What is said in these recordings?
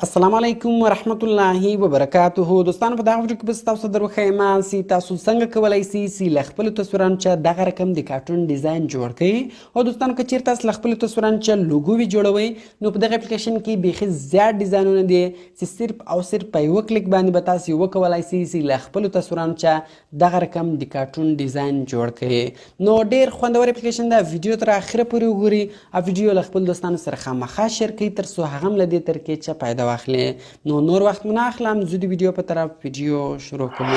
السلام علیکم ورحمت الله وبرکاته. دوستانو په دغه ویډیو کې به تاسو درو ښیم چې تاسو څنګه کولی شئ چې له خپلو تصویرانو چې دغه رقم د کارټون ډیزاین جوړ کړئ. او دوستانو که چیرته تاسو له خپلو تصویرانو چې لوګو وي جوړوئ نو په دغه اپلیکیشن کې بیخي زیات ډیزاینونه دي چې صرف او صرف په یوه کلیک باندې به تاسو وکولی شئ چې له خپلو تصویرانو چې دغه رقم د کارټون ډیزاین جوړ کړئ. نو ډېر خوندور اپلیکیشن ده، ویډیو تر اخره پورې وګورئ او ویډیو له خپلو دوستانو سره خامخا شیر کړئ تر څو هغه هم له دې طریقې چې فایده واخلي. نو نور وخت نه اخلم، زه د ویډیو په طرف ویډیو شروع کوم.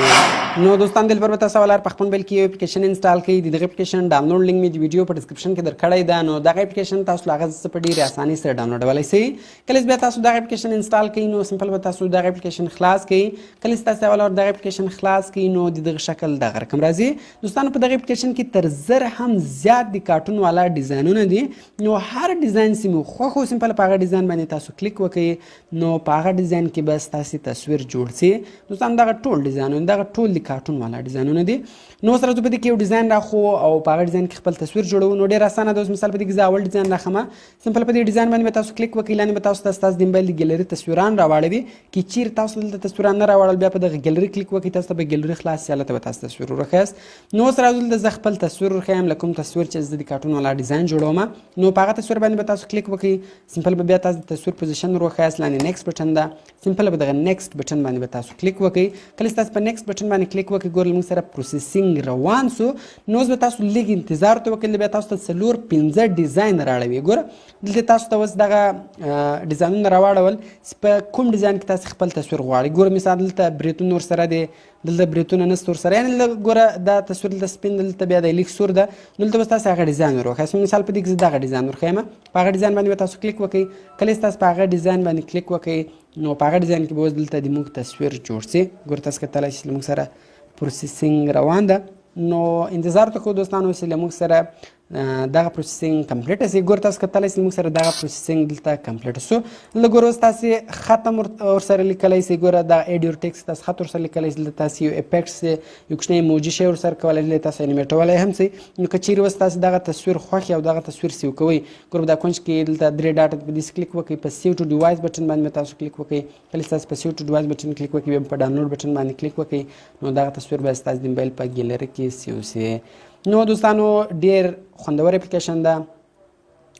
نو دوستان دلبر به تاسو ولر په خپل موبایل کې یو اپلیکیشن انسټال کړئ. دغه اپلیکیشن ډاونلوډ لینک مې د ویډیو په ډسکرپشن کې درکړی ده. نو دغه اپلیکیشن تاسو لاغه په ډیره اساني سره ډاونلوډولای شئ. کله چې تاسو دغه اپلیکیشن انسټال کړئ نو سمپل به تاسو دغه اپلیکیشن خلاص کړئ. کله چې تاسو ولر دغه اپلیکیشن خلاص کړئ نو دغه شکل دغه رقم راځي. دوستانو په دغه اپلیکیشن کې تر زر هم زیات د کارټون والا ډیزاینونه دي. نو هر ډیزاین چې مو خوښ او سمپل په هغه ډیزاین باندې تاسو کلیک وکړئ نو په هغه ډیزاین کې بس تاسو تصویر جوړ شي. دوستان دغه ټول ډیزاینونه دغه ټول د کارټون والا ډیزاینونه دي. نو سره زه په دې کې یو ډیزاین راخو او په هغه ډیزاین کې خپل تصویر جوړو. نو ډېر اسانه ده. اوس مثال په دې کې زه اول ډیزاین راخم، سمپل په دې ډیزاین باندې تاسو کلیک وکړئ. لاندې به تاسو د موبایل د ګیلري تصویران راوړوي. که چیرې تاسو دلته تصویران نه راوړل بیا په دغه ګیلري کلیک وکړئ، تاسو ته به ګیلري خلاص شي، هلته به تاسو تصویر ورخیاست. نو سره دلته زه خپل تصویر ورخیم له کوم تصویر چې زه د کارټون والا ډیزاین جوړوم. نو په هغه تصویر باندې به تاسو کلیک وکړئ. سمپل به بیا تاسو د تصویر پوزیشن ورخیاست، لاندې نیکسټ بټن ده، سمپل به دغه نیکسټ بټن باندې به تاسو کلیک وکړئ. کله چې تاسو په نیکسټ بټن باندې کلیک وکړئ ګورئ موږ سره پروسیسینګ روان سو. نو اوس به تاسو لږ انتظار ته وکړئ، بیا تاسو ته څلور پنځه ډیزاین راوړوي. ګوره دلته تاسو ته اوس دغه ډیزاینونه راوړول چې په کوم ډیزاین کې تاسو خپل تصویر غواړئ. ګوره مثال دلته بریتون ورسره دی، دلته بریتونه نسته ورسره، یعنې ګوره دا تصویر دلته سپین، دلته بیا د لیک سور ده. دلته به تاسو هغه ډیزاین ورخیاست. مثال په دې کې زه دغه ډیزاین ورخیم، په هغه ډیزاین باندې به تاسو کلیک وکړئ. کله چې تاسو په هغه ډیزاین باندې کلیک وکړئ نو په هغه ډیزاین کې به اوس دلته د موږ تصویر جوړ شي. ګوره تاسو کتلی شئ موږ سره پروسیسینګ روان ده. نو انتظار ته کوو دوستانو چې له موږ سره دغه پروسیسینګ کمپلیټ شي. ګوره تاسو کتلی شئ موږ سره دغه پروسیسینګ دلته کمپلیټ شو. دلته ګوره اوس تاسې خط هم ورسره لیکلی شئ. ګوره دا ایډیور ټیکس تاسو خط ورسره لیکلی شئ. دلته تاسو یو افیکټس یو کوچنی ایموجي شی ورسره کولی شئ، تاسو انیمیټولی هم شئ. نو که چیرې اوس تاسو دغه تصویر خوښ او دغه تصویر سیو کوئ، ګوره دا کونج کې دلته درې ډاټ په دې کلیک وکړئ، په سیو ټو ډیوایس بټن باندې تاسو کلیک وکړئ. کله چې تاسو په سیو ټو ډیوایس بټن کلیک وکړئ بیا په ډاونلوډ بټن باندې کلیک وکړئ نو دغه تصویر به ستاسو د موبایل په ګیلري کې سیو شي. نو دوستانو ډیر خوندور اپلیکیشن ده.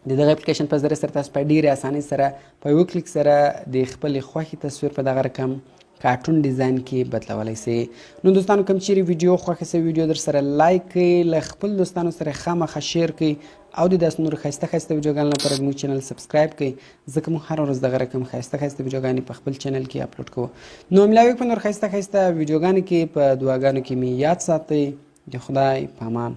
د دغه اپلیکیشن په ذریعه سره تاسو په ډیره اسانۍ سره په یو کلیک سره د خپلې خوښې تصویر په دغه رقم کارټون ډیزاین کې بدلولی شئ. نو دوستانو کوم چیرې ویډیو خوښه شوې ویډیو در سره لایک کړئ، له خپل دوستانو سره خامخا شیر کړئ او د داسې نورو ښایسته ښایسته ویډیوګانو لپاره زموږ چینل سبسکرایب کړئ، ځکه موږ هره ورځ دغه رقم ښایسته ښایسته ویډیوګانې په خپل چینل کې اپلوډ کوو. نو ملاوي په نور ښایسته ښایسته ویډیوګانو کې په دعاګانو کې مې یاد ساتئ. د خدای په امان.